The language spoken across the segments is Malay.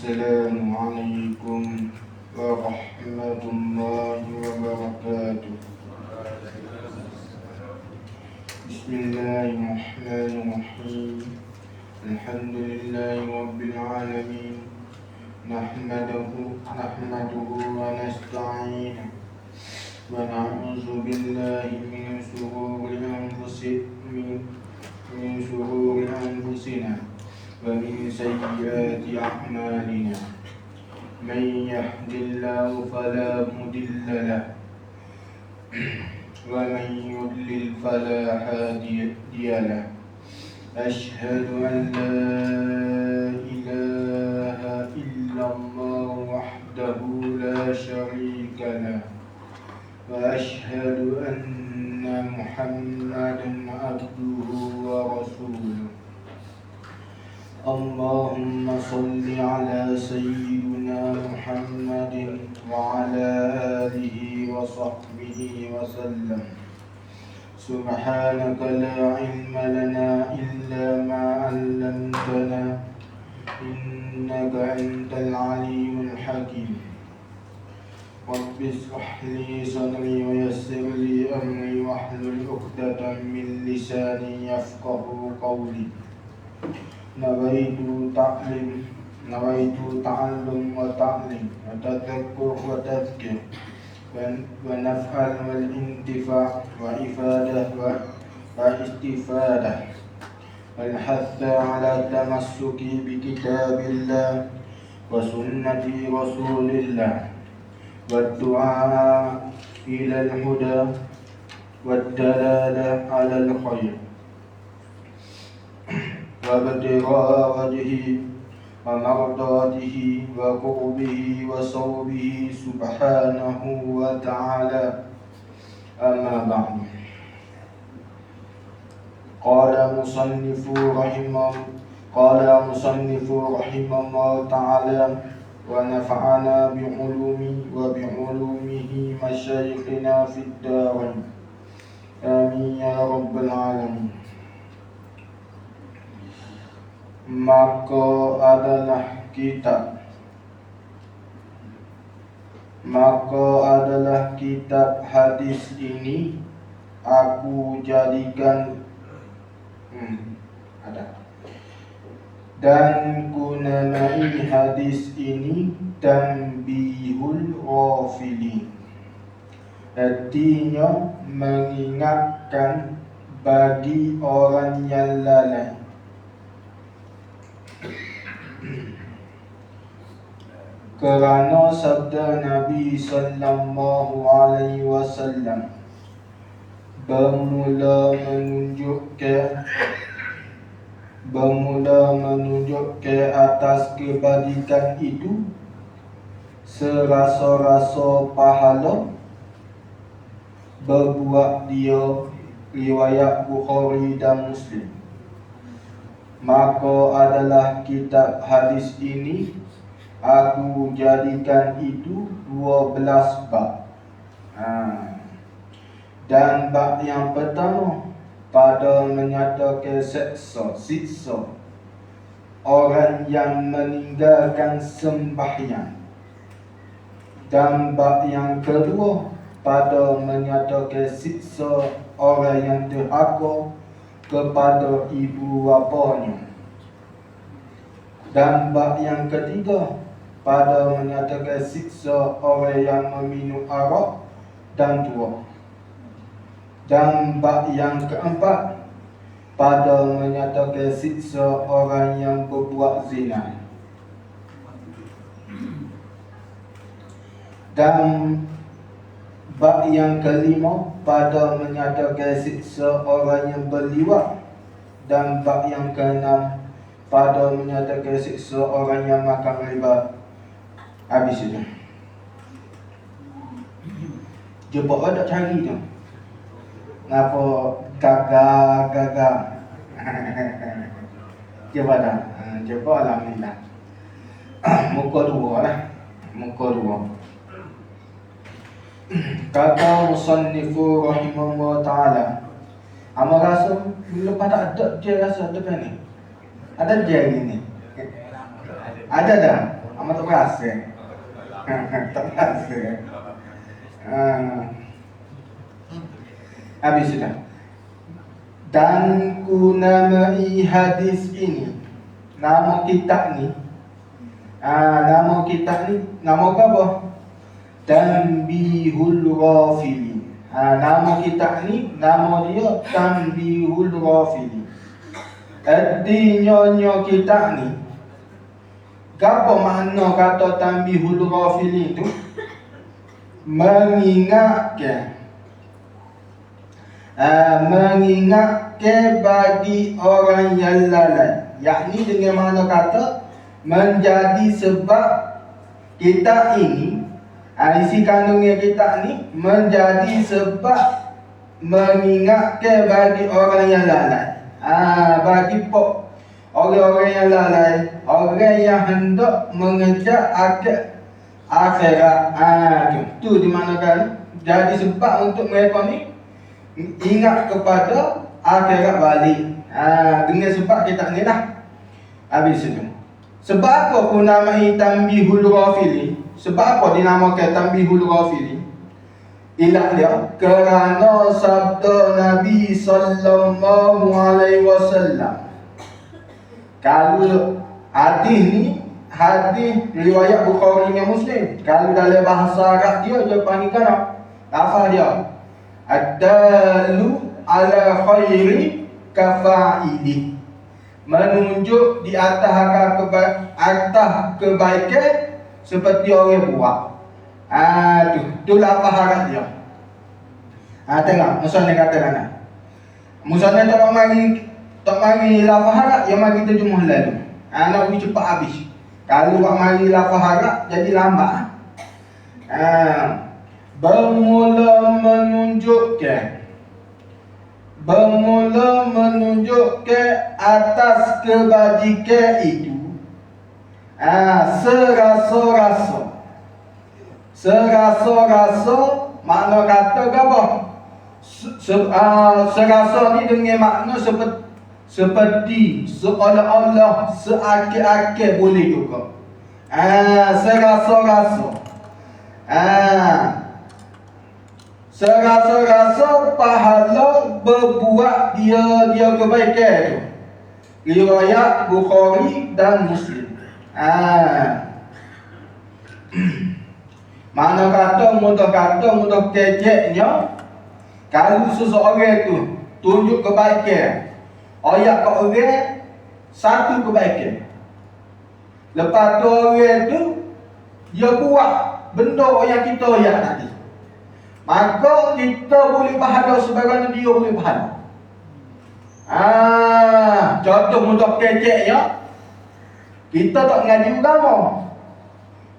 Assalamualaikum warahmatullahi wabarakatuh. Bismillahirrahmanirrahim. Alhamdulillahi rabbil alamin. Nahmaduhu wa nasta'inuhu wa na'udzu billahi min shururi anfusina wa min sayyiati a'malina. Man yahdihillahu fala mudilla lahu wa man yudlil fala hadiya lahu. Ashhadu an la ilaha illallah wahdahu la syarika lahu wa ashhadu anna Muhammadan abduhu wa rasuluh. Allahumma salli ala sayyidina Muhammadin wa ala alihi wa sahbihi wa sallam. Subhanaka la ilma lana illa ma 'allamtana innaka antal alimul hakim. Rabbi ishrah li sadri wa yassir li amri wahlul 'uqdatam min lisani yafqahu qawli. Nawaitu ta'allum wa ta'lim wa tadhakkur wa tadhkir wa naf'al wal intifa' wa ifadah wa istifadah wal hatha ala tamassuki bi kitabillah wa sunnati rasulillah wa du'a ila al-huda wa dalala ala al-khair وابتغاء وجهه ومرضاته وقربه وصوبه سبحانه وتعالى. أما بعد. قال مصنف رحمه الله تعالى ونفعنا بعلومه مشايخنا في الدارين. آمين يا رب العالمين. Maka adalah kitab hadis ini aku jadikan dan kunamai hadis ini Tanbihul Ghafilin, artinya mengingatkan bagi orang yang lalai. Kerana sabda Nabi sallallahu alaihi wasallam bermula menunjuk ke atas kebaikan itu serasa-rasa pahala berbuat dia. Riwayat Bukhari dan Muslim. Maka adalah kitab hadis ini aku jadikan itu 12 bab. Dan bab yang pertama pada menyatakan siksa orang yang meninggalkan sembahyang. Dan bab yang kedua pada menyatakan siksa orang yang derhaka kepada ibu bapanya. Dan bab yang ketiga pada menyatakan siksa orang yang meminum arak dan tua. Dan bab yang keempat pada menyatakan siksa orang yang berbuat zina. Dan Bab yang kelima, pada menyatakan siksa orang yang berliwat. Dan bab yang keenam, pada menyatakan siksa orang yang makan riba. Habis itu. Jumpa ada cari tu. Ngapa gagal. Jumpa dah. Jumpa alhamdulillah. Muka dua lah. Muka dua. Kata musannifu rahimahullah ta'ala, amal rasa lepas tak ada je rasa depan ni. Ada je gini. Ada dah. Amal tak berasa. Tak berasa. Habis sudah. Dan ku namai hadis ini, nama kitab ni, nama kitab ni, nama apa? Tanbihul Ghafilin. Nama kitab ni, nama dia Tanbihul Ghafilin. Artinya kitab ni, apa makna kata Tanbihul Ghafilin tu? Mengingatkan bagi orang yang lalai. Yakni dengan mana kata menjadi sebab kitab ini, isi kandungnya kitab ni menjadi sebab mengingatkan bagi orang yang lalai. Bagi orang-orang yang lalai, orang yang hendak mengejar akhirat. Tu di mana kan? Jadi sebab untuk mereka ni ingat kepada akhirat balik. Dengan sebab kita ni lah. Habis itu. Sebab apa aku namai Tanbihul Ghafilin? Sebab apa dinamakan Tanbihul Ghafilin? Ilah dia kerana sabda Nabi sallallahu alaihi wasallam. Kalau hadis ni hadis riwayat Bukhari dengan Muslim. Kalau dalam bahasa Arab dia panggilkan apa? Lafaz dia ad-dalu ala khairi kafa'ili, menunjuk di atas kebaikan seperti orang buat. Tu lafaz Arab dia. Tengok Musannif kata mana? Musannif tak mari lafaz Arab, yang mari terjemah lalu. Nak pergi cepat habis. Kalau buat mari lafaz Arab jadi lambat. Bermula menunjukkan atas kebajikan itu serasa makna kata apa? Serasa ni dengan makna seperti seolah-olah, seakil-akil boleh juga. Serasa pahala berbuat dia kebaikan tu. Riwayat Bukhari dan Muslim. Mana kata mudah kejeknya, kalau seseorang tu tunjuk kebaikan, ayat kat orang satu kebaikan, lepas tu orang tu dia buat benda yang kita ayat tadi, maka kita boleh pahala sebagaimana dia boleh pahala. Contoh mudah keceknya, kita tak ngaji agama,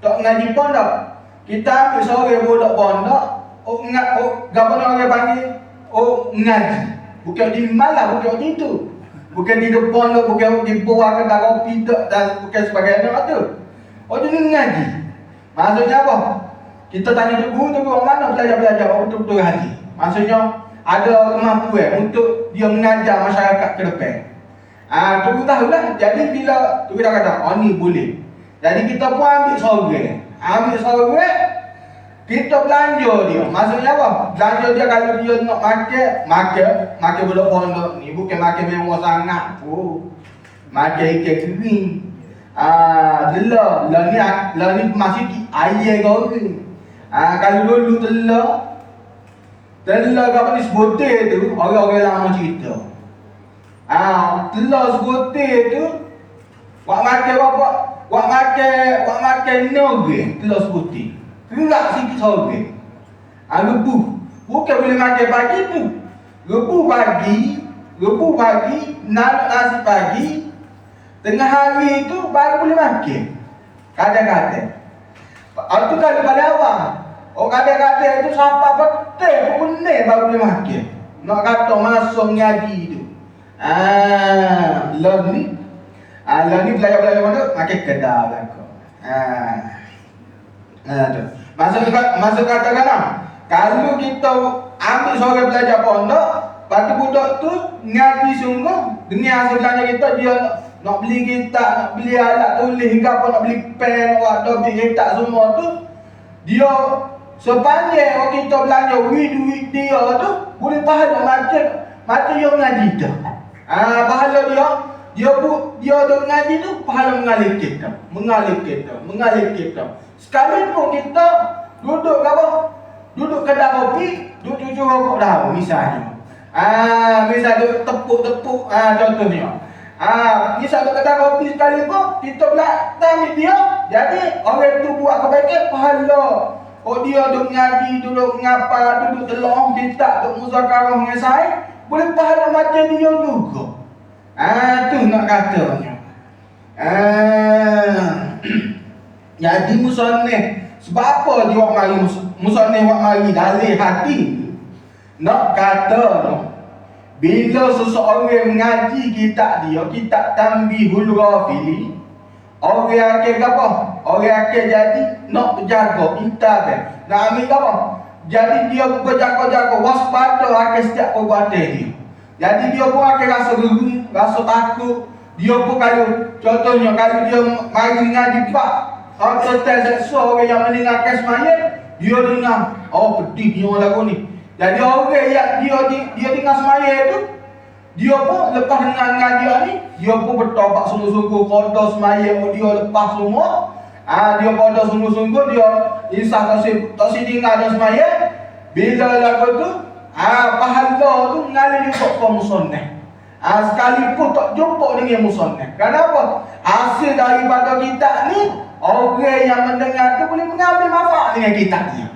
tak ngaji pondok, kita ambil seorang budak pondok, gapo orang panggil ngaji, bukan di malam, bukan di itu, bukan di depan, bukan di bawah kedai kopi dan bukan sebagainya tu. Dia ngaji. Maksudnya apa? Kita tanya guru orang mana belajar betul-betul ngaji. Maksudnya ada kemampuan untuk dia mengajar masyarakat ke depan. Tu tahulah. Jadi bila tu kita kata, ni boleh. Jadi kita pun ambil sorang, kita belanja dia. Maksudnya apa? Belanja dia kalau dia nak makan budak pondok ni bukan makan mewah sangat. Makan ikan kering. Lah ni masih air goreng. Kalau dulu telur apa ni sebotel tu, orang-orang lama cerita. Telur sebotel tu, buat makan apa? Buat makan nogeng telur sebotel. Kerak sikit sorang. Rebu. Bukan boleh makan pagi tu. Rebu pagi, nak nasi pagi, tengah hari tu baru boleh makan. Kadang-kadang. Itu kalau pada awal. Oh kadang-kadang itu sampai betul pukul 6 baru boleh makan. Nak kata masuk ngaji tu. Lah ni belajar-belajar mana? Makan kedai belakang. Tu. Masuk katakan lah. Kalau kita ambil seorang belajar pondok, lepas budak tu ngaji sungguh, dengan hasil belajar kita, dia nak beli kitab, nak beli alat tulis, hingga apa nak beli pen, waktu beli kitab semua tu, dia sepanjang kita belajar duit dia tu, boleh pahala macam yang ngaji tu. Pahala dia duk ngaji tu, pahala mengalir kita. Sekalipun kita duduk apa? Duduk kedai kopi, duduk cucuk rokok dah misalnya. Misal duduk tepuk-tepuk contohnya. Misal duduk kedai kopi sekalipun, kita pula ambil dia, jadi orang tu buat kebaikan pahala. Oh dia duduk ngaji, duduk ngapa, duduk telong kitab, duduk muzakarah dengan saya, boleh pahala macam dia juga. Tu nak katanya. Jadi musannif sebab apa dia buat mari musannif buat mari dalih hati. Nak kata bila seseorang mengaji kitab dia, kitab Tanbihul Ghafili, orang akan apa? Orang akan jadi nak berjaga kitab dia. Nak ambil apa? Jadi dia berjaga-jaga, waspada akan setiap perbuatan dia. Jadi dia pun akan rasa geram, rasa takut. Dia pun kalau contohnya kalau dia mari ngaji pak, atau seksual orang yang meninggalkan semayang, dia dengar, oh pedihnya orang lagu ni. Jadi orang yang dia dengar semayang tu, dia pun lepas dengar ngaji ni, dia pun bertobat sungguh-sungguh, qada semayang dia lepas semua. Dia qada sungguh-sungguh, dia insaf tak dengar dan semayang. Bila lagu tu, pahala tu mengalir juga ke musannif. Sekalipun tak jumpa dengan musannif. Kenapa? Hasil daripada kitab ni, orang yang mendengar tu boleh mengambil manfaat dengan kitabnya.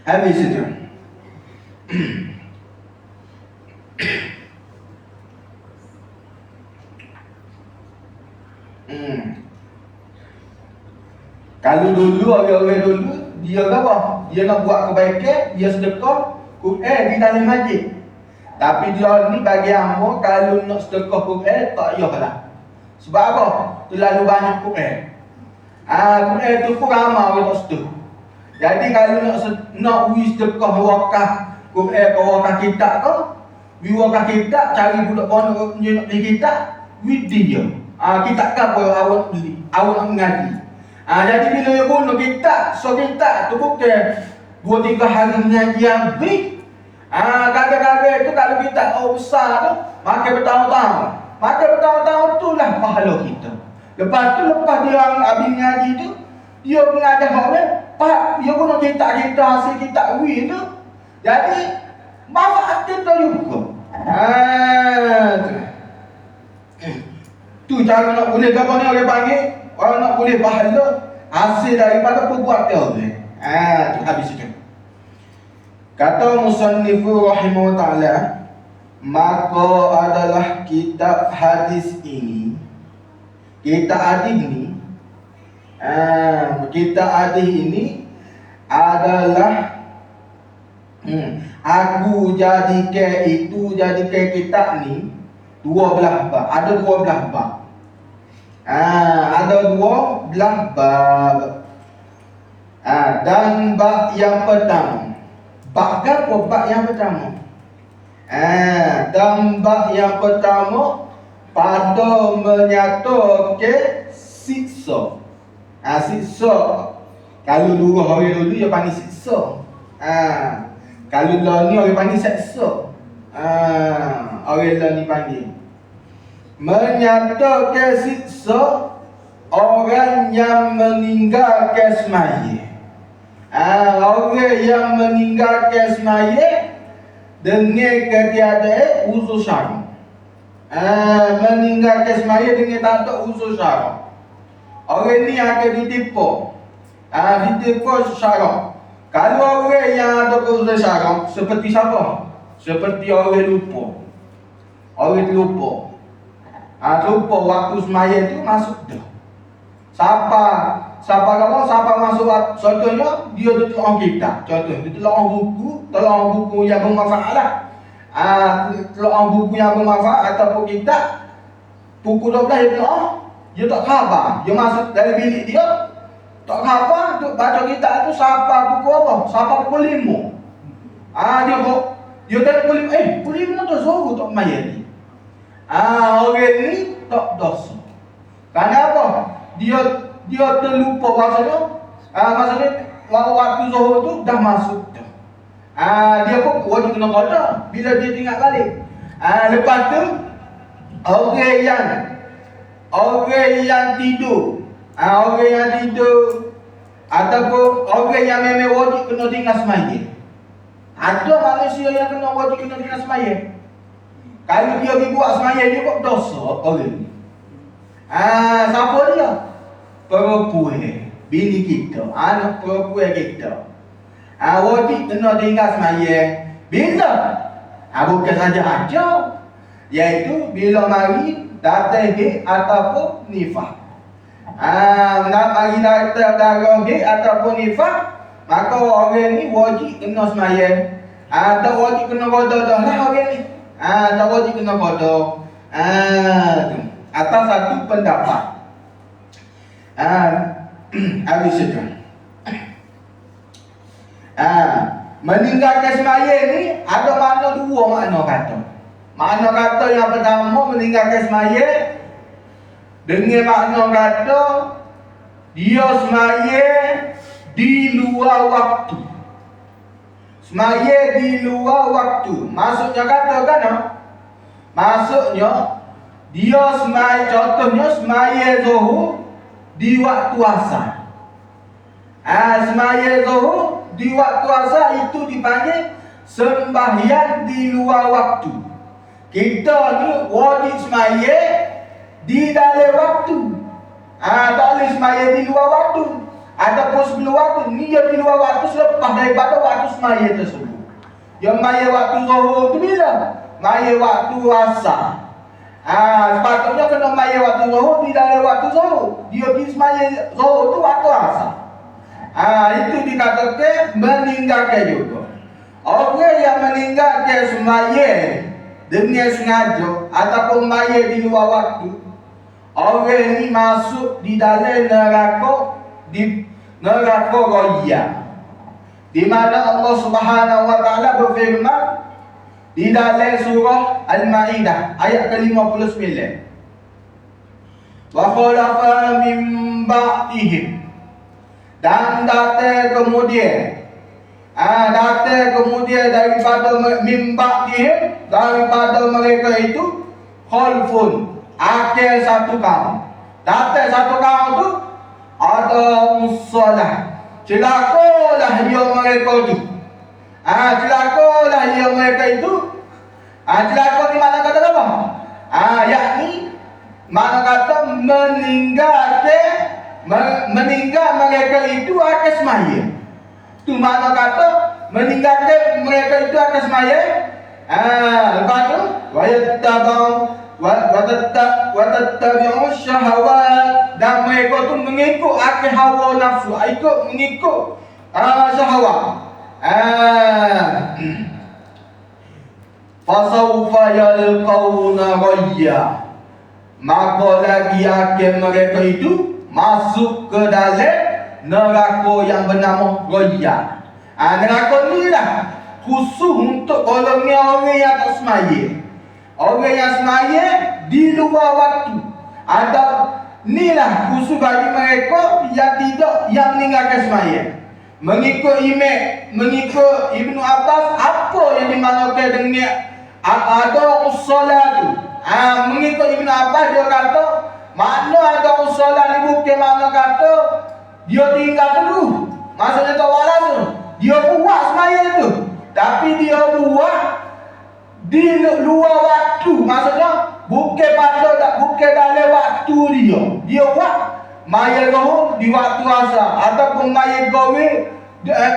Habis itu. Kalau dulu orang-orang dulu dia apa? Dia nak buat kebaikan, dia sedekah Quran di dalam masjid. Tapi dia ni bagi hamba kalau nak sedekah Quran tak payahlah. Sebab apa? Terlalu banyak Quran. Quran tu pun ramai orang tak sedekah. Jadi kalau nak sedekah wakaf Quran ke wakaf kitab tu, wakaf kitab cari budak pondok nak beli kitab, dia. Kitab kan apa awak beli, awak nak mengaji. Jadi bila dia guna kitab, kitab tu bukan 2-3 hari mengaji habis. Kadang-kadang tu kalau kitab besar tu, makan bertahun-tahun tu lah pahala kita. Lepas dia habis mengaji tu, dia mengajar orang, dia guna kitab hasil kitab tu. Jadi manfaat kita juga. Tu cara nak boleh apa ni orang panggil, orang nak boleh pahala hasil daripada perbuatan dia. Tu habis itu. Kata musannifu rahimahullah ta'ala, maka adalah kitab hadis ini, kitab hadis ini adalah aku jadikan kitab ni 12 bab. Ada 12 bab. Ada 12 bab. Dan bab yang pertama. Bab apa? Bab yang pertama. Dan bab yang pertama pada menyatakan siksa. Siksa. Kalau dulu hari dulu dia panggil siksa. Kalau lah ni orang panggil seksa. Orang lah ni panggil menyatakan siksa orang yang meninggalkan sembahyang. Orang yang meninggalkan sembahyang dengan ketiadaan uzur syar'i. Meninggalkan sembahyang dengan tak ada uzur syar'i. Orang ni akan ditipu. Ditipu syarak. Kalau orang yang ada kerusakan syarak, seperti siapa? Seperti orang lupa. Orang lupa. Lupa waktu semaya tu masuk dah. Siapa masuk waktu, contohnya dia tutup orang kita. Contoh, dia tolong buku yang bermanfaat lah. Tolong buku yang bermanfaat ataupun kita. Pukul 12 dia tak khabar. Dia masuk dari bilik dia, tak khabar, duk baca kitab tu siapa pukul apa? Siapa pukul 5. Dia tengok pukul 5 tu suruh tak mayat ni. Orang ni tak dosa. Kenapa? Dia terlupa maksudnya. Maksudnya waktu zuhur tu dah masuk dah. Dia pun wajib kena qada bila dia tinggal balik. Lepas tu orang yang tidur. Orang yang tidur ataupun orang yang memang wajib kena tinggal semaya. Ada manusia yang kena wajib kena tinggal semaya. Kalau dia pergi buat semaya, dia buat dosa orang ni. Siapa dia? Perempuan, bini kita, anak perempuan kita. Wajib kena tinggal semaya. Bila? Bukan saja aja. Iaitu bila mari datang hid ataupun nifas. Mari datang darah hid ataupun nifas, maka orang ni wajib kena semaya. Tak wajib kena qada dah lah orang ni. Tak wajib kena qada. Atas satu pendapat. Habis itu. Meninggalkan semaya ni ada makna dua makna kata. Makna kata yang pertama meninggalkan semaya dengan makna kata dia semaya di luar waktu. Semaya di luar waktu. Maksudnya kata kan? Maksudnya dia semaya, contohnya semaya zuhur di waktu asar. Semaya zuhur di waktu asar itu dipanggil sembahyang di luar waktu. Kita ni wajib semaya di dalam waktu. Tak boleh semaya di luar waktu ataupun sebelum waktu. Ni dia di luar waktu selepas daripada waktu semaya tersebut. Yang maya waktu zuhur tu bila? Maya waktu asar. Sepatutnya kena maya waktu zuhur di dalam waktu zuhur. Dia pergi semaya zuhur tu waktu asar. Itu dikatakan meninggalkan juga. Orang yang meninggalkan semaya dengan sengaja ataupun maya di luar waktu, orang ni masuk di dalam neraka, di neraka raya. Di mana Allah Subhanahu wa taala berfirman di dalam surah Al-Maidah ayat ke-59. Wa khalafa min ba'dihim, dan datang kemudian daripada mimba dia, daripada mereka itu khalfun, akhir satu kaum. Datang satu kaum tu ada musalah. Celakalah dia mereka itu. Celakalah dia mereka itu. Celaka di mana kata apa? Yakni mana kata meninggal mereka itu akan semaya. Itu makna kata meninggalkan mereka itu akan semaya. Lepas tu watattabi'u syahawat, dan mereka tu mengikut akan hawa nafsu, mengikut syahwat. Fasawfa yalqawna ghayya, maka lagi akan mereka itu masuk ke dalam neraka yang bernama Ghayya. Neraka ni lah khusus untuk golongan orang yang tak semaya. Orang yang semaya di luar waktu. Ada ni lah khusus bagi mereka yang tidak, yang meninggalkan semaya. Mengikut Ibnu Abbas, apa yang dimaknakan dengan ada usalah tu? Mengikut Ibnu Abbas, dia kata makna ada usalah ni bukan makna kata dia tinggal dulu. Maksudnya tak walau tu, dia buat semaya tu, tapi dia buat di luar waktu. Maksudnya bukan dalam waktu dia. Dia buat maya zuhur di waktu asar, ataupun maya goreng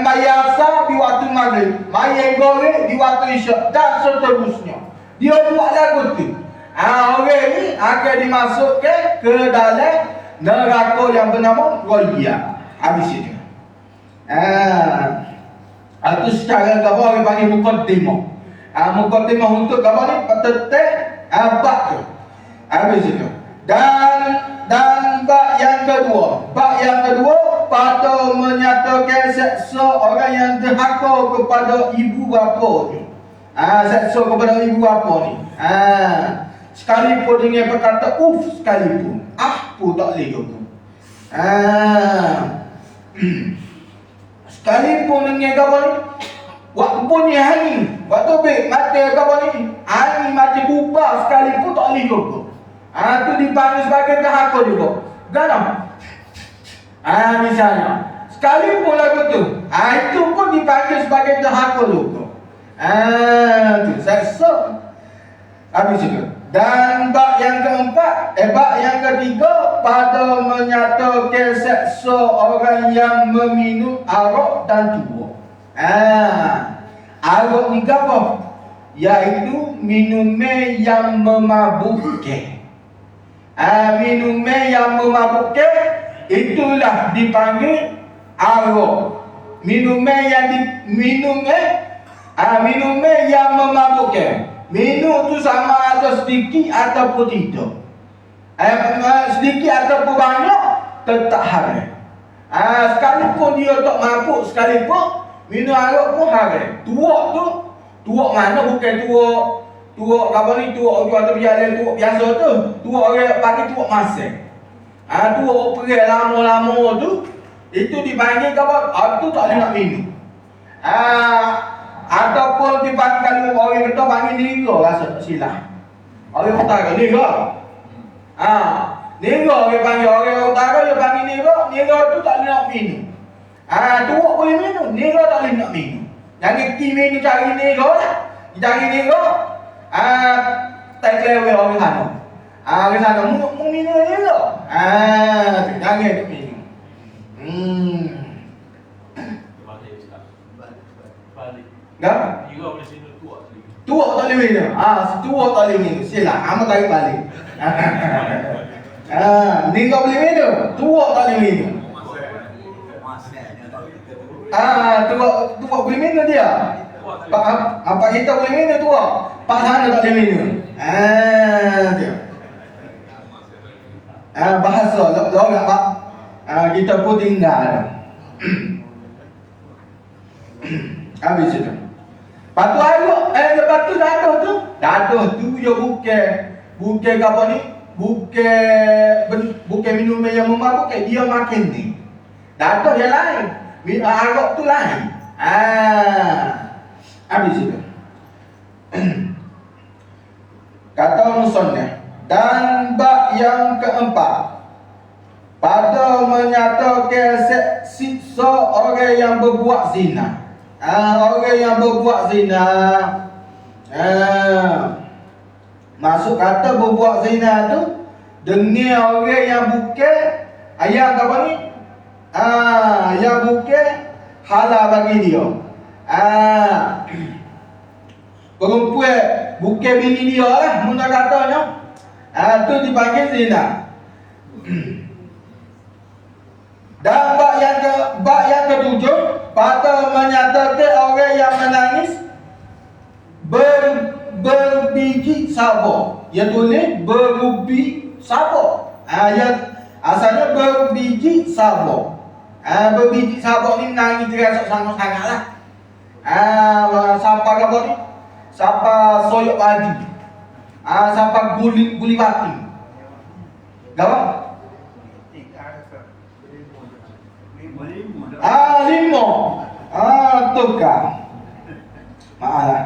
maya asar di waktu maghrib, maya goreng di waktu isyak, dan seterusnya. Dia buat lagu tu. Orang ni akan dimasukkan ke dalam neraka yang bernama Ghaiyah. Habis itu. Itu secara apa orang panggil mukaddimah. Mukaddimah untuk apa ni? Petetek bab tu. Habis itu. Dan bab yang kedua pada menyatakan seksa orang yang derhaka kepada ibu bapanya. Seksa kepada ibu bapa ni. Sekalipun dengan berkata sekalipun. Pun tak boleh juga. Sekalipun dengan apa ni? Waktu punya angin. Waktu baik mata apa ni? Angin mati bubar sekalipun tak boleh juga. Tu dipanggil sebagai derhaka juga. Garam. Misalnya. Sekalipun lagu tu. Itu pun dipanggil sebagai derhaka juga. Tu seksa. Habis itu. Dan bab yang keempat, bab yang ketiga pada menyatakan seksa orang yang meminum arak dan tua. Arak ni apa? Iaitu minuman yang memabukkan. Minuman yang memabukkan itulah dipanggil arak. Minuman yang memabukkan. Minum tu sama ada sedikit ataupun tidak. Sedikit ataupun banyak tetap haram. Sekalipun dia tak mabuk sekalipun, minum arak pun haram. Tuak mana bukan tuak apa ni, tuak orang tu berjalan, tuak biasa tu. Tuak orang panggil tuak masak. Tuak perih lama-lama tu, itu dipanggil apa? Tu tak boleh nak minum. Ataupun dipanggil orang kata panggil nira, rasa tak silap. Orang utara nira. Nira orang panggil, orang utara dia panggil nira. Nira tu tak boleh nak minum. Tuak boleh minum, nira tak boleh nak minum. Jangan pergi minum cari nira lah. Cari nira. Tak kelewat orang sana. Orang sana mu minum nira. Jangan nak minum. Nira boleh minum tuak tadi. Tuak tak boleh minum. Tuak tak boleh minum. Silap. Amat tarik balik. Nira boleh minum. Tuak tak boleh minum. Tuak boleh minum dia. Apa kita boleh minum tuak? Pak sana tak boleh minum. Dia. Bahasa logat pak. Kita pun tinggal. Habis itu. Patu air, lepas tu dadah tu je bukan apa ni? Bukan minuman yang memabukkan, dia makan ni. Dadah yang lain. Arak tu lain. Habis itu. Kata musannaf, dan bab yang keempat pada menyatakan siksa orang yang berbuat zina. Orang yang berbuat zina, masuk kata berbuat zina tu dengan orang yang bukan ayat apa ni? Yang bukan halal bagi dia. Perempuan bukan bini dia lah, mula katanya. Tu dipanggil zina. Dan bab yang ketujuh pada menyatakan orang yang menangis berbiji sabar. Dia tulis berubi sabar. Asalnya berbiji sabar. Berbiji sabar ni menangis terasa sangat-sangat lah. Siapa apa ni? Siapa soyok padi. Siapa guli bati. Gawat? Lima. Tukar. Maaflah.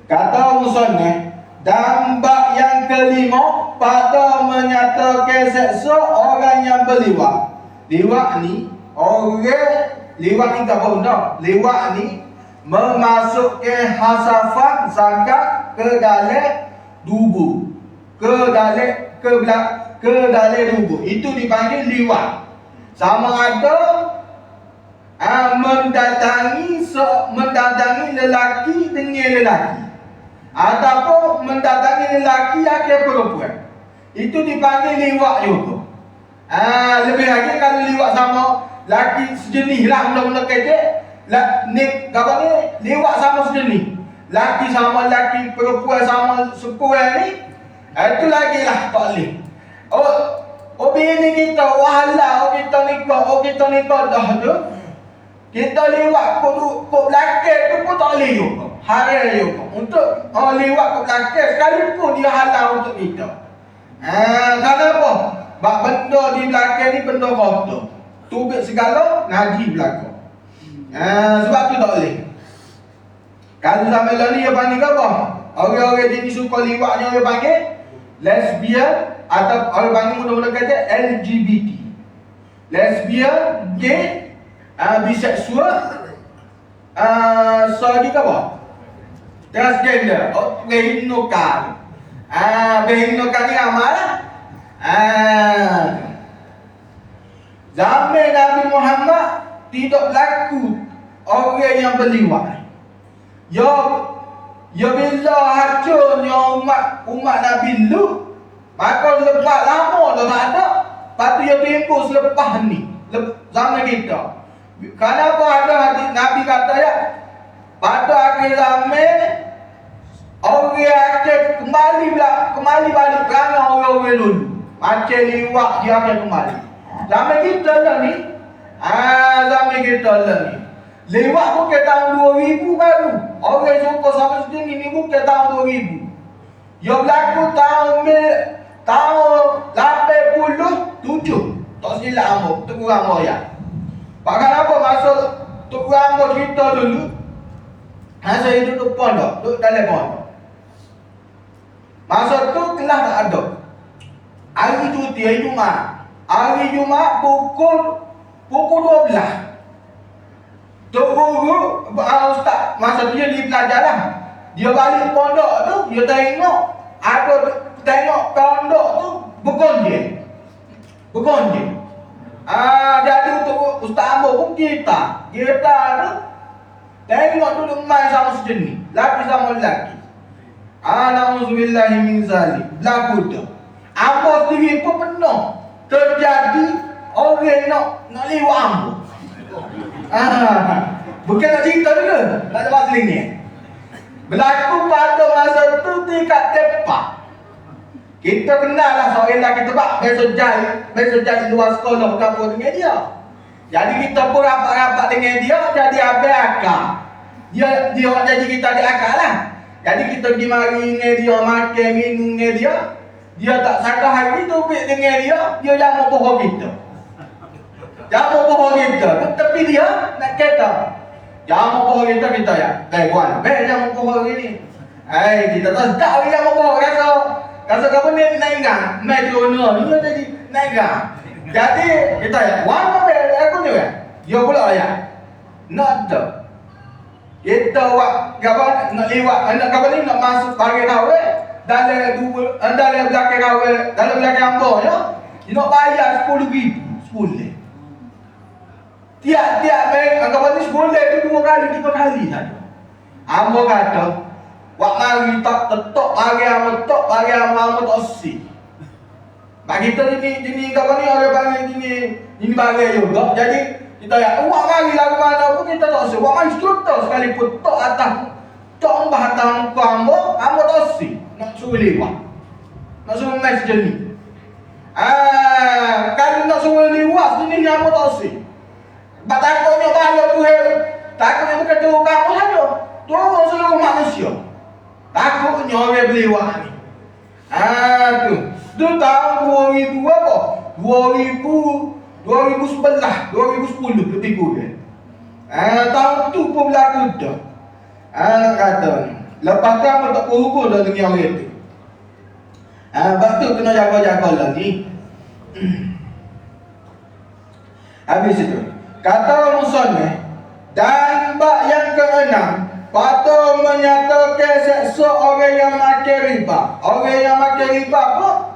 Kata musannaf, dan bab yang kelima pada menyatakan seksa orang yang berliwat. Liwat ni, liwat ni tak apa? Liwat ni memasukkan hasafan zakat ke dalam tubuh, ke ke dalam tubuh. Itu dipanggil liwat. Sama ada mendatangi lelaki dengan lelaki, ataupun mendatangi lelaki akhir perempuan. Itu dipanggil liwat juga. Lebih lagi kalau liwat sama laki sejenis lah, mula-mula kecil liwat sama sejenis. Laki sama laki, perempuan sama sepuan ni, itu lagi lah tak boleh. Bini kita wahala, kita nikah dah tu, kita liwat kok belakang tu pun tak boleh juga. Haram juga untuk liwat kok belakang sekalipun dia halal untuk kita. Kenapa? Sebab benda di belakang ni benda kotor. Tubik segala, ngaji belakang. Sebab tu tak boleh. Kalau zaman lalu dia panggil apa? Orang-orang jenis suka liwatnya orang panggil lesbian, atau orang panggil mula-mula kata LGBT. Lesbian, gay, biseksual, lagi ke apa? Transgender, berhinokan. Berhinokan ni amal lah. Zaman Nabi Muhammad tidak berlaku orang yang berliwat. Ya bila hancurnya umat Nabi Lut, maka lepas lama dah tak ada. Lepas tu dia timbul selepas ni, zaman kita. Kenapa ada hadis Nabi kata ya, pada akhir zaman orang akan kembali balik kerana orang-orang dulu. Macam liwat dia akan kembali. Zaman kita lah ni. Zaman kita lah ni. Liwat bukan tahun 2000 baru. Orang suka sampai sini ni bukan tahun 2000. Dia berlaku tahun 87. Tak silap ambo, Tuku Rambo ya. Pakai apa masuk Tuku Rambo cerita dulu. Masa hidup tu pondok, duduk dalam pondok. Masa tu kelas tak ada. Hari cuti, hari Jumaat. Hari Jumaat pukul 12. Tok guru, ustaz, masa tu dia pergi belajar lah. Dia balik pondok tu, dia tengok pondok tu bergonjeng. Jadi untuk ustaz Ambo pun kita tu tengok duduk main sama sejenis, laki sama laki. Na'udzubillahi min zalik. Berlaku tu Ambo sendiri pun pernah terjadi orang nak liwat Ambo. Bukan nak cerita dulu, nak dapat seling. Berlaku pada masa tu tingkat tepak. Kita kenal lah seorang lelaki sebab besok jali luar sekolah bergabung dengan dia. Jadi kita pun rapat-rapat dengan dia, jadi habis akal. Dia orang jadi kita ada akal lah. Jadi kita pergi mari dengan dia, makan, minum dengan dia. Dia tak sadar hari tu topik dengan dia jamu pohon kita. Jamu pohon kita, tapi dia nak kata jamu pohon kita ya. Kawan, jamu pohon ini. Kita tak sedar jamu pohon rasa kau ni naikkan, naik corona ni jadi naikkan. Jadi kita ya, warna aku ni ya. Dia pula ya. Nak ada. Kita kawan nak lewat, anak kawan ni nak masuk pagi kawin, dalam belakang kawin, dalam belakang ambo ya. Dia nak bayar 10,000, 10. Tiap bank kawan ni 10 tu 2 kali, 3 kali saja. Ambo kata wak mari tak tetok bagi ambo tak si. Bagi kita ini kawan ni orang panggil ini bagi juga. Jadi kita ya wak mari lagu mana pun kita tak si. Wak mari contoh sekali pun tok atas muka ambo tak si. Nak suruh lewat. Nak suruh main sejenis. Kalau nak suruh lewat sejenis ambo tak si. Sebab takutnya bahaya tu takutnya bukan tu kamu saja. Turun seluruh manusia. Takutnya orang berlewat ni. Tu tahun 2000 apa? 2010 lebih kurang. Tahun tu pun berlaku dah. Kata ni. Lepas tu apa tak berhubung dah dengan orang tu. Sebab tu kena jaga-jaga lagi. Habis itu. Kata musannaf, dan bab yang keenam, patut menyatakan seksa orang yang makan riba. Orang yang makan riba pun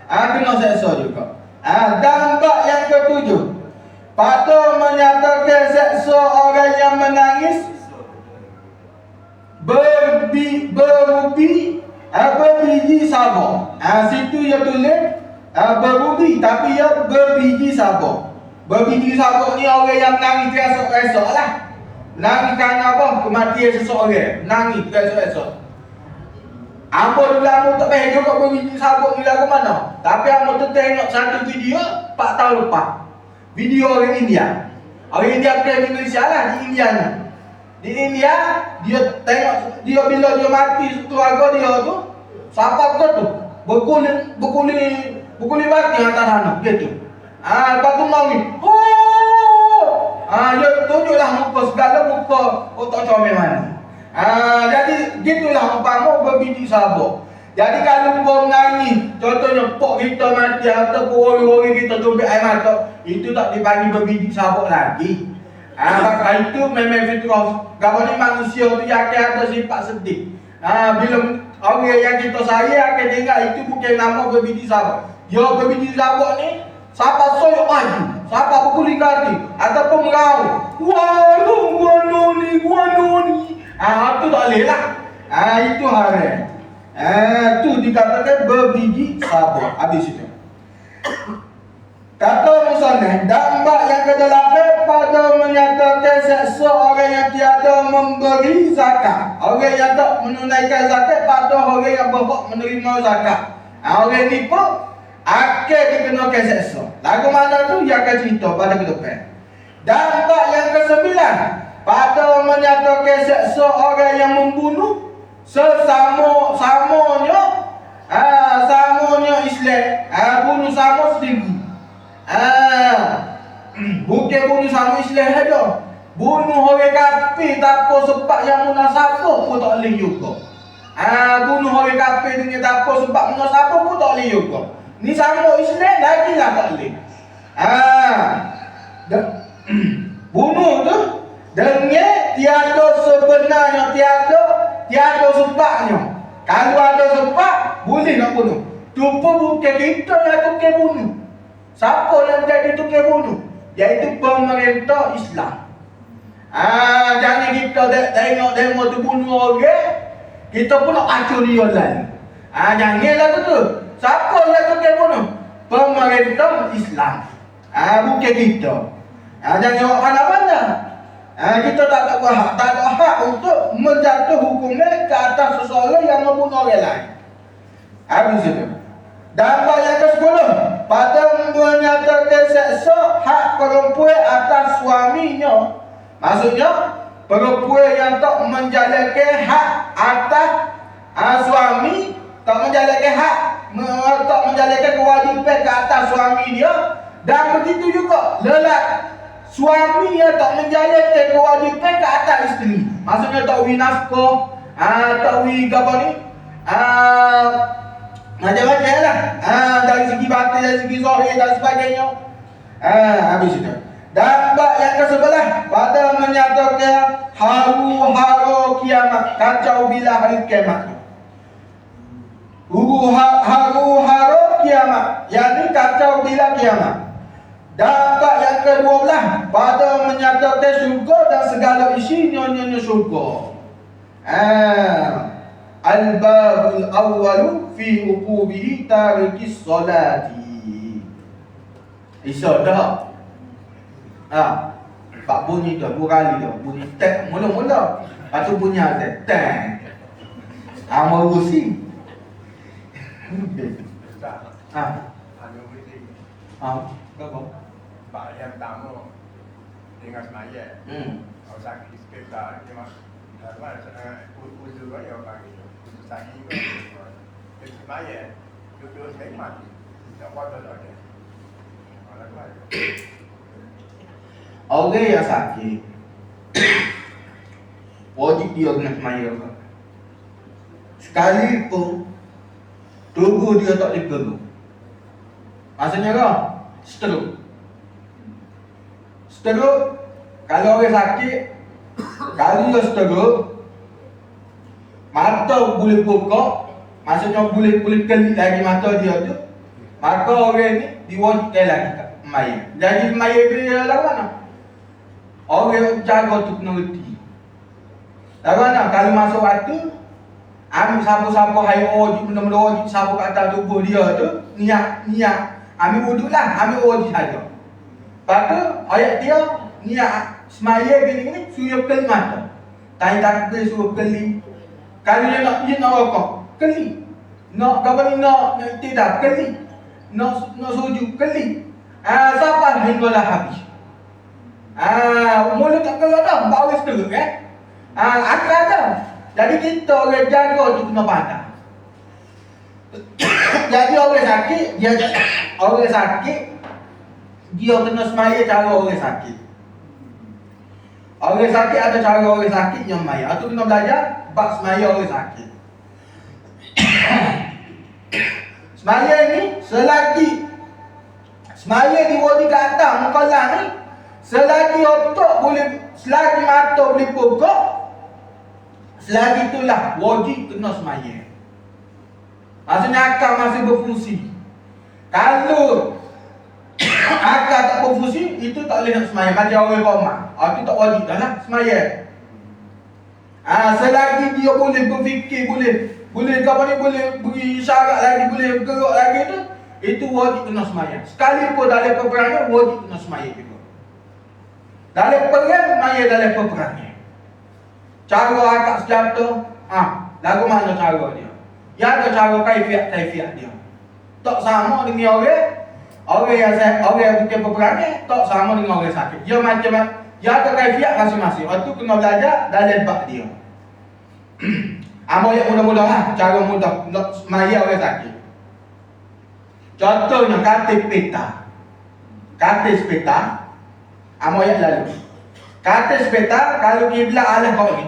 Kena seksa juga. Dan bab yang ketujuh, patut menyatakan seksa orang yang menangis berbiji sabuk. Situ dia tulis berubi, tapi dia berbiji sabuk. Berbiji sabuk ni orang yang menangis esok-esok lah. Menangis kerana apa? Kematian seseorang. Menangis esok-esok. Ambo dulu ambo tak payah juga berbiji sabuk ni lagu mana. Tapi ambo tu tengok satu video 4 tahun lepas. Video orang India. Orang India bukan Indonesia lah, di India ni. Di India, dia tengok dia bila dia mati keluarga dia tu, siapa tu berkulit mati atas sana gitu. Lepas tu nangis. Dia tunjuklah muka segala muka otak comel mana. Jadi gitulah umpama berbiji sabuk. Jadi kalau kau menangis, contohnya pok kita mati ataupun orang-orang kita tumpik air mata, itu tak dipanggil berbiji sabuk lagi. Maka itu memang fitrah. Kalau ni manusia tu yakin ada sifat sedih. Bila orang yang kita sayang akan dengar itu bukan nama berbiji sabuk. Dia berbiji sabuk ni, siapa soyok maju, siapa berkulit kaki ataupun meraung. Gua ni. Itu tak boleh lah. Itu haram. Itu dikatakan berbiji sabuk. Habis itu. Kata musannaf, dampak yang ke-8 pada menyatakan seksa orang yang tiada memberi zakat. Orang yang tak menunaikan zakat pada orang yang berhak menerima zakat. Orang ni pun akan dikenakan seksa. Lagu mana tu dia akan cerita pada ke depan. Dampak yang ke-9 pada menyatakan seksa orang yang membunuh samanya Islam. Bunuh sama sendiri. Bukan bunuh sama Islam saja. Bunuh orang kafir tanpa sebab yang munasabah pun tak boleh juga. Bunuh orang kafir dengan tanpa sebab munasabah pun tak boleh juga. Ni sama Islam lagi lah tak boleh. Bunuh tu dengan tiada sebenarnya, tiada sebabnya. Kalau ada sebab, boleh nak bunuh. Tu pun bukan kita yang tukar bunuh. Siapa yang jadi tukar bunuh? Iaitu pemerintah Islam. Jangan kita tengok demo tu bunuh orang, kita pun nak acur dia lain. Janganlah tu. Siapa yang tukar bunuh? Pemerintah Islam. Bukan kita. Jangan jawab mana-mana. Kita tak ada hak untuk menjatuh hukumnya ke atas seseorang yang membunuh orang lain. Habis itu. Dampak yang ke-10, pada menyatakan seksa hak perempuan atas suaminya. Maksudnya perempuan yang tak menjalankan hak atas suami, tak menjalankan hak, tak menjalankan kewajipan ke atas suami dia. Dan begitu juga lelaki suami yang tak menjalankan kewajipan ke atas isteri. Maksudnya tak wi nafkah, tak wi apa ni? Macam-macam lah. Dari segi batin, dari segi zahir dan sebagainya. Habis itu. Dampak yang ke-11 pada menyatakan haru kiamat, kacau bila hari kiamat. Haru kiamat, yakni kacau bila kiamat. Dampak yang ke-12 pada menyatakan syurga dan segala isinya syurga. Al-babul awwalu fi uqubihi tarikis salati. Isa dah. Pak bunyi tu, 2 kali tu. Bunyi tek mula-mula. Lepas tu bunyi azan. Tek. Mau rusing. Apa? Pak yang tamu dengan semaya. Kalau sakit sikit tak, cuma dalam usul saya pagi. Usul sakit juga. Semaya, duduk saya mati. Tak buat apa-apa. Orang yang sakit wajib dia kena semaya. Sekalipun tubuh dia tak dipenuh. Maksudnya apa? Stroke. Kalau orang sakit, kalau dia stroke, mata boleh buka, maksudnya boleh kelip lagi mata dia tu. Maka orang ni diwajibkan lagi kat mayat. Jadi mayat dia lagu mana? Orang jaga tu kena reti. Lagu mana? Kalau masuk waktu, ambil sapu-sapu hai wajib, benda-benda wajib sapu kat atas tubuh dia tu, niat. Ambil wuduk lah, ambil wajib saja. Lepas tu, ayat dia, niat semaya gini-gini, suruh keli mata. Tanya takbir suruh keli. Kalau dia nak rokok, keli. Nak apa ni, nak tidak, keli. Nak sujud, keli. Sampai hinggalah habis. Mulut tak keluar dah, bau seteruk akal dah. Jadi kita orang jaga tu kena pandang. Jadi orang sakit, dia kena semaya cara orang sakit. Orang sakit ada cara orang sakit yang maya. Itu kena belajar bab semaya orang sakit. Semaya ni selagi semaya di wadi ke atas mukalah ni, selagi otak boleh, selagi mata boleh buka, selagi itulah wajib kena semaya. Maksudnya akal masih berfungsi. Kalau akal tak berfungsi, itu tak boleh nak semaya. Macam orang koma, itu tak wajib dah lah semaya. Selagi dia boleh berfikir, boleh apa ni, boleh beri syarat lagi, boleh gerak lagi tu, itu wajib kena semaya. Sekalipun dalam peperangan, wajib kena semaya juga. Dalam perang, maya dalam peperangan. Cara akak senjata, lagu mana cara dia? Ya ada cara kaifiat dia. Tak sama dengan orang yang bukan peperangan, tak sama dengan orang sakit. Dia macam dia ada kaifiat masing-masing. Itu kena belajar dalam bab dia. Amal yang mudah-mudah cara mudah nak maya orang sakit. Contohnya katil peta. Katil peta, amal yang lalu. Katil peta kalau kiblat alah kau ni.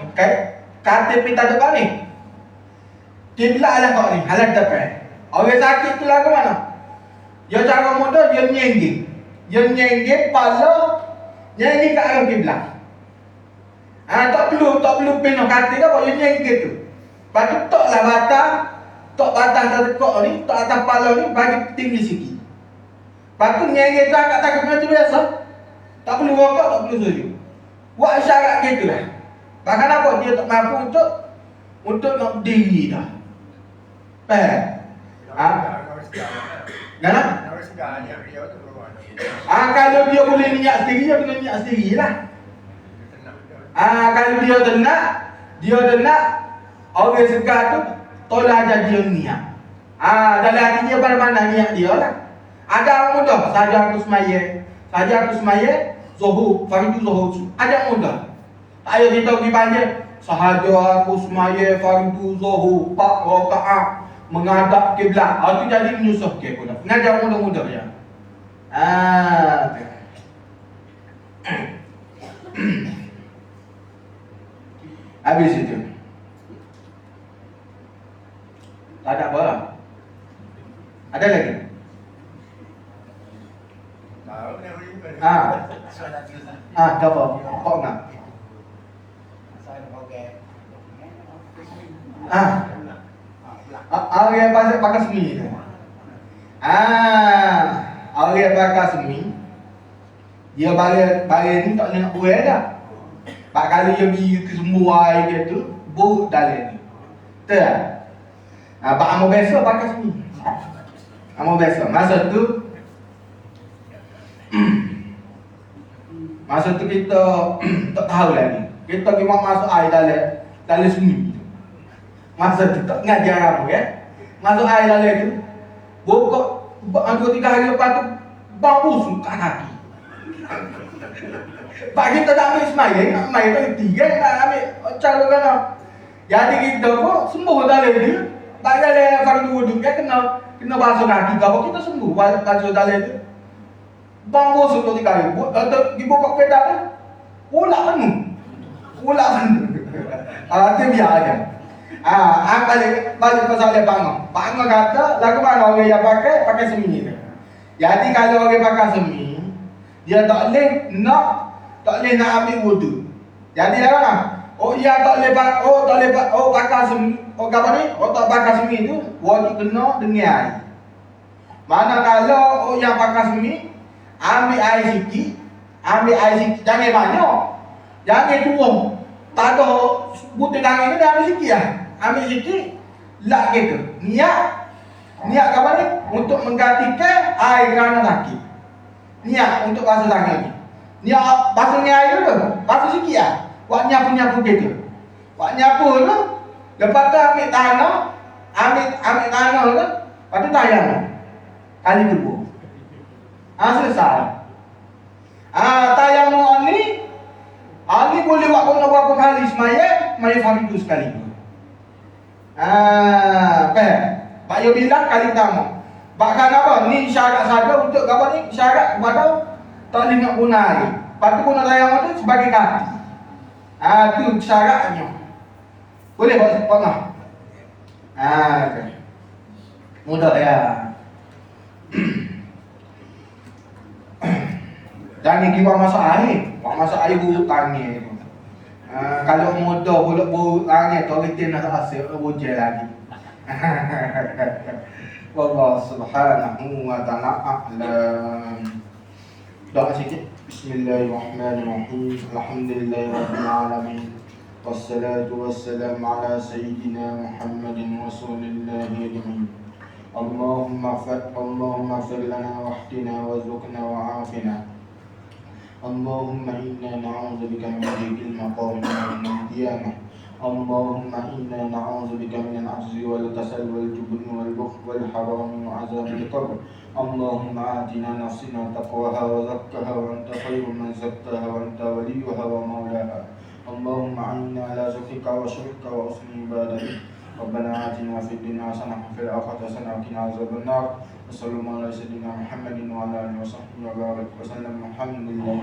Katil peta tu kau ni. Kiblat alah kau ni, halat depan. Orang sakit tu lagu mana? Dia cara mudah dia nyengging. Dia nyengging pala nyengging ke arah kiblat. Tak perlu pena katil apa dia nyengging tu. Lepas tu taklah batang tak tekak ni, tak atas kepala ni, bagi tinggi sikit. Lepas tu nyengging tu agak takut macam biasa. Tak perlu rokok, tak perlu sujud. Buat isyarat gitu lah. Bahkan apa dia tak mampu untuk nak berdiri dah. Kenapa? Kalau dia boleh niat sendiri, dia kena niat sendiri lah. Kalau dia tenang, orang segar tu tolak aja dia niat. Dalam hati dia mana niat dia lah. Ada orang mudah, saja aku semaya, zuhur, fardu zuhur. Ada mudah. Tak payah kita pergi panjang. Sahaja aku semaya fardu zuhur 4 rakaat menghadap kiblat. Itu jadi menyusahkan pula. Ngajar mudah-mudah ya. Habis itu. Tak ada apa lah. Ada lagi? Tak apa. Kok enggak? Orang yang pakai semi tu. Orang yang pakai semi, dia balik ni tak boleh nak buat dah. Pak kali dia pergi ke semua air dia tu, buruk dalam ni. Betul tak? Pak amal biasa pakai semi. Amal biasa. Masa tu kita tak tahu lagi. Kita pergi masuk air dalam semi. Masa tu tak ngajar kamu ya. Masuk air dalam tu, buka 2-3 hari lepas tu bau busuk kat kaki. Pak kita tak ambil semaya, nak main tu tiga nak ambil cara kena. Jadi kita pun sembuh dalam dia. Tak dalam fardu wuduk dia kena basuh kaki. Kalau kita sembuh basuh dalam tu. Bau busuk 2-3 hari. Dibuka peta tu, ulak penuh. Itu biar aja. Balik pasal bangun. Bangun kata, lagu mana orang yang pakai semi tu. Jadi kalau orang pakai semi, dia tak boleh nak ambil wudu. Jadi lagu mana? Tak pakai semi tu wajib kena dengan air. Manakala yang pakai sumi, ambil air sikit, jangan banyak, jangan turun. Tak ada butir tangan ni, dah ambil sikit lah. Ambil sikit, lak kereta. Niat apa ni? Untuk menggantikan air kerana sakit. Niat untuk basuh tangan ni. Niat basuh ni air tu, basuh sikit lah. Wak nyapu kereta. Wak nyapu tu, lepas tu ambil tanah tu, lepas tu tayang tu. Kali kedua. Selesai. Tayang ni boleh buat guna berapa kali semaya fardu sekali. Pak Yo bilang kali pertama. Bahkan apa? Ni syarat saja untuk apa ni? Syarat kepada tak boleh nak guna air. Lepas tu guna tayang tu sebagai kaki. Tu syaratnya. Boleh buat setengah. Okay. Mudah ya. Jangan kira masak air. Masak air buruk tangan tu. Kalau mudah buruk tangan tu kita nak hasil bujel lagi. Wallahu subhanahu wa ta'ala a'lam. Doa sikit. Bismillahirrahmanirrahim. Alhamdulillahirabbil alamin. Wassalatu wassalamu ala sayyidina Muhammadin rasulillahi ajma'in. Allahumma ighfir lana wahdina warzuqna wa'afina. Allahumma inna na'udzubika min dhiqil maqam yawmil qiyamah. Allahumma inna na'udzubika min al-'ajzi wal kasal wal jubni wal bukhl wal haram wa 'adzabil qabr. Allahumma atina nafsana taqwaha wa zakkaha wa anta khairu man zakkaha wa anta waliyuha wa mawlaha. Allahumma inna ala zikrika wa syukrika wa husni ibadatik. Rabbana atina fid dunya hasanah wa fil akhirati hasanah wa qina adzaban nar. Sallallahu alaihi wa sallam Muhammadin wa ala alihi wa sahbihi wa barik wa sallam. Alhamdulillah.